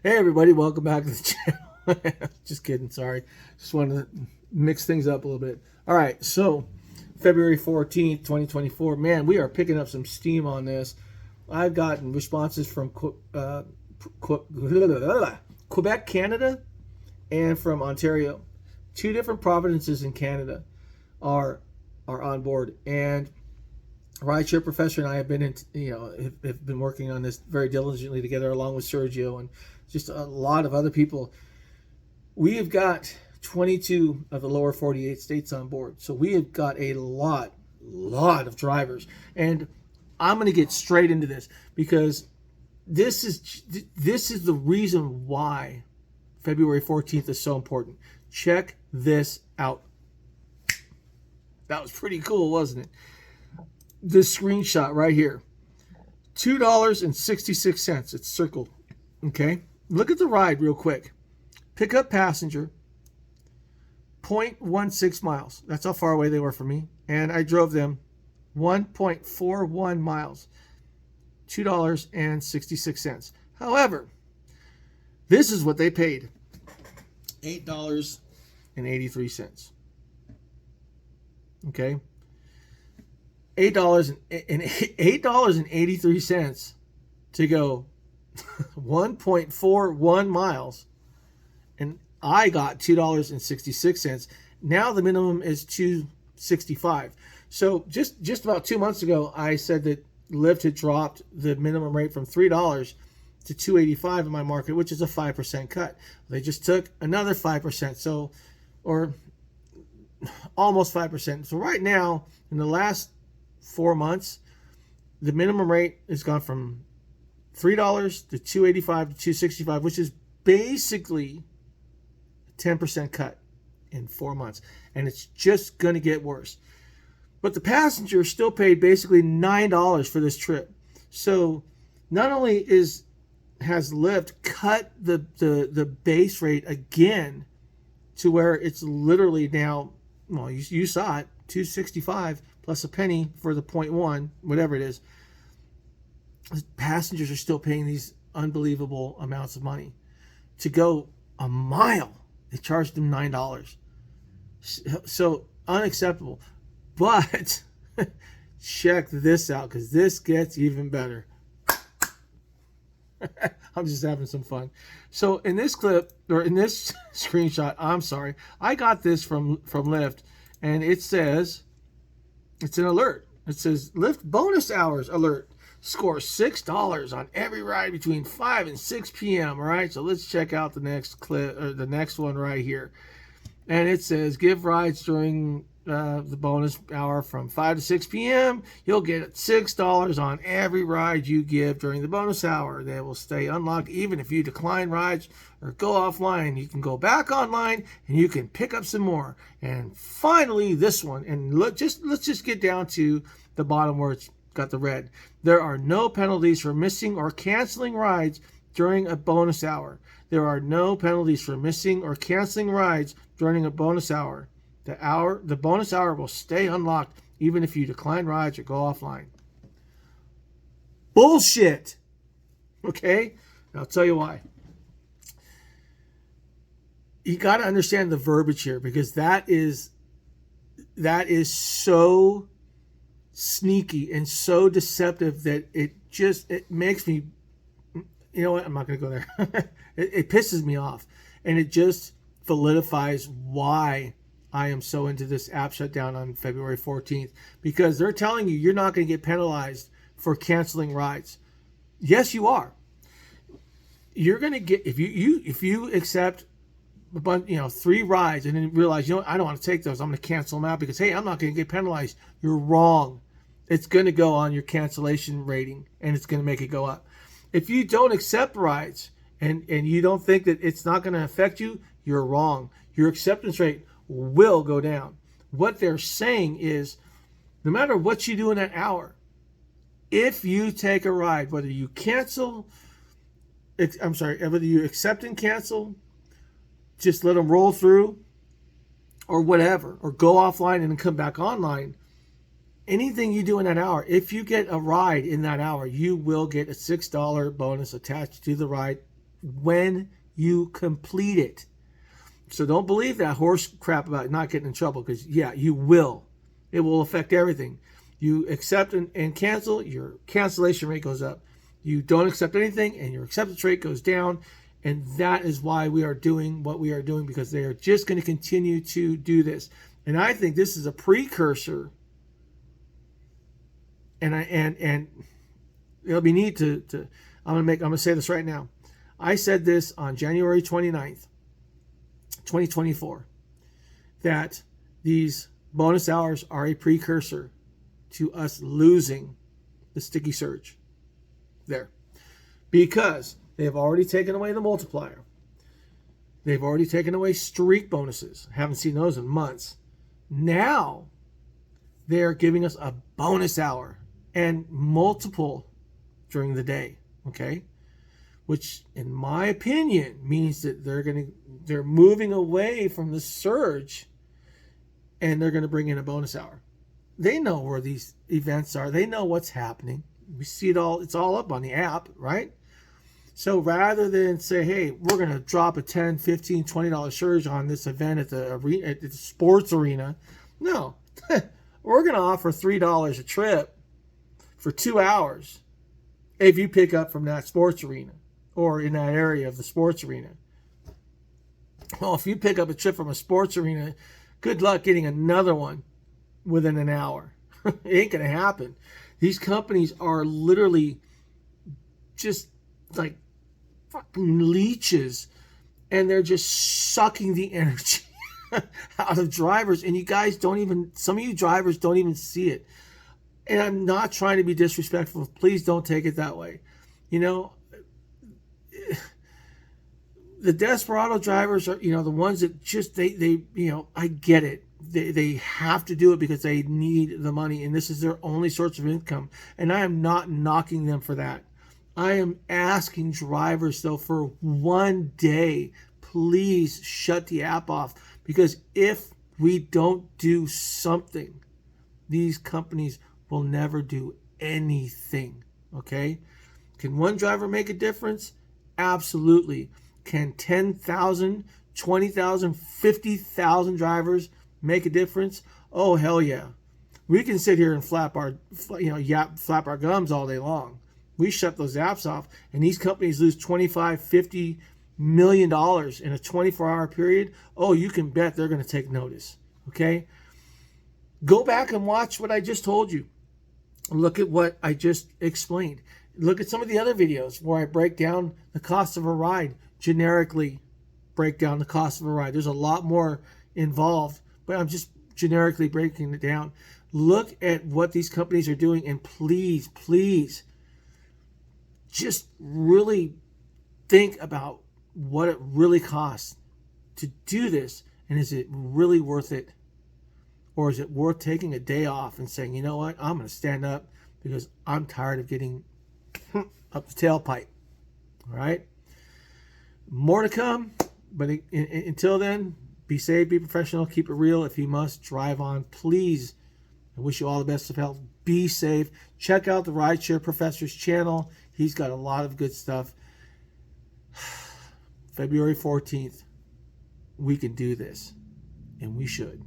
Hey everybody, welcome back to the channel. Just kidding, sorry. Just wanted to mix things up a little bit. All right, so February 14th, 2024. Man, we are picking up some steam on this. I've gotten responses from Quebec, Canada, and from Ontario. Two different provinces in Canada are on board, and Rideshare Professor and I have been have been working on this very diligently together, along with Sergio and just a lot of other people. We have got 22 of the lower 48 states on board, so we have got a lot of drivers, and I'm going to get straight into this because this is the reason why February 14th is so important. Check this out. That was pretty cool, wasn't it? This screenshot right here, $2.66. It's circled. Okay, look at the ride real quick. Pickup passenger, 0.16 miles. That's how far away they were from me, and I drove them 1.41 miles. $2.66. However, this is what they paid: $8.83. Okay. $8.83 to go 1.41 miles, and I got $2.66. Now the minimum is $2.65. So just about 2 months ago, I said that Lyft had dropped the minimum rate from $3 to $2.85 in my market, which is a 5% cut. They just took another 5%, so or almost 5%. So right now, in the last 4 months, the minimum rate has gone from $3 to $2.85 to $2.65, which is basically a 10% cut in 4 months, and it's just going to get worse. But the passenger still paid basically $9 for this trip. So not only has Lyft cut the base rate again to where it's literally now, well, you saw it, $2.65 plus a penny for the 0.1, whatever it is. Passengers are still paying these unbelievable amounts of money to go a mile. They charged them $9. So unacceptable. But check this out, because this gets even better. I'm just having some fun. So in this clip, or in this screenshot, I'm sorry, I got this from Lyft, and it says, it's an alert. It says Lyft bonus hours alert. Score $6 on every ride between 5 and 6 p.m. All right, so let's check out the next clip, or the next one right here. And it says give rides during the bonus hour from 5 to 6 p.m. You'll get $6 on every ride you give during the bonus hour. They will stay unlocked even if you decline rides or go offline. You can go back online and you can pick up some more. And finally, this one. And let's just get down to the bottom where it's got the red. There are no penalties for missing or canceling rides during a bonus hour. There are no penalties for missing or canceling rides during a bonus hour. The bonus hour will stay unlocked even if you decline rides or go offline. Bullshit. Okay? And I'll tell you why. You got to understand the verbiage here, because that is so sneaky and so deceptive that it makes me, you know what, I'm not going to go there. It pisses me off, and it just validifies why I am so into this app shutdown on February 14th, because they're telling you you're not going to get penalized for canceling rides. Yes, you are. You're going to get, if you accept a bunch, 3 rides and then realize, I don't want to take those, I'm going to cancel them out because, hey, I'm not going to get penalized. You're wrong. It's going to go on your cancellation rating, and it's going to make it go up. If you don't accept rides and you don't think that it's not going to affect you, you're wrong. Your acceptance rate will go down. What they're saying is, no matter what you do in that hour, if you take a ride, whether you whether you accept and cancel, just let them roll through, or whatever, or go offline and then come back online, anything you do in that hour, if you get a ride in that hour, you will get a $6 bonus attached to the ride when you complete it. So don't believe that horse crap about not getting in trouble, because yeah, you will. It will affect everything. You accept and cancel, your cancellation rate goes up. You don't accept anything and your acceptance rate goes down. And that is why we are doing what we are doing, because they are just going to continue to do this. And I think this is a precursor. And it'll be neat to I'm gonna say this right now. I said this on January 29th, 2024, that these bonus hours are a precursor to us losing the sticky surge there, because they have already taken away the multiplier. They've already taken away streak bonuses. Haven't seen those in months. Now they're giving us a bonus hour and multiple during the day, okay? Which, in my opinion, means that they're moving away from the surge, and they're going to bring in a bonus hour. They know where these events are. They know what's happening. We see it all. It's all up on the app, right? So rather than say, hey, we're going to drop a $10, $15, $20 surge on this event at the arena, at the sports arena, no. We're going to offer $3 a trip for 2 hours if you pick up from that sports arena or in that area of the sports arena. Well, if you pick up a trip from a sports arena, good luck getting another one within an hour. It ain't going to happen. These companies are literally just like fucking leeches, and they're just sucking the energy out of drivers. And you guys don't even, some of you drivers don't even see it. And I'm not trying to be disrespectful. Please don't take it that way. You know, the desperado drivers are, you know, the ones that just, they you know, I get it. They have to do it because they need the money, and this is their only source of income. And I am not knocking them for that. I am asking drivers, though, for one day, please shut the app off. Because if we don't do something, these companies will never do anything, okay? Can one driver make a difference? Absolutely. Can 10,000, 20,000, 50,000 drivers make a difference? Oh, hell yeah. We can sit here and flap our gums all day long. We shut those apps off, and these companies lose $25, $50 million in a 24-hour period. Oh, you can bet they're going to take notice, okay? Go back and watch what I just told you. Look at what I just explained. Look at some of the other videos where I break down the cost of a ride, generically break down the cost of a ride. There's a lot more involved, but I'm just generically breaking it down. Look at what these companies are doing, and please, please, just really think about what it really costs to do this, and is it really worth it? Or is it worth taking a day off and saying, you know what, I'm going to stand up because I'm tired of getting up the tailpipe. All right? More to come, but until then, be safe, be professional, keep it real. If you must, drive on. Please, I wish you all the best of health. Be safe. Check out the Rideshare Professor's channel. He's got a lot of good stuff. February 14th, we can do this, and we should.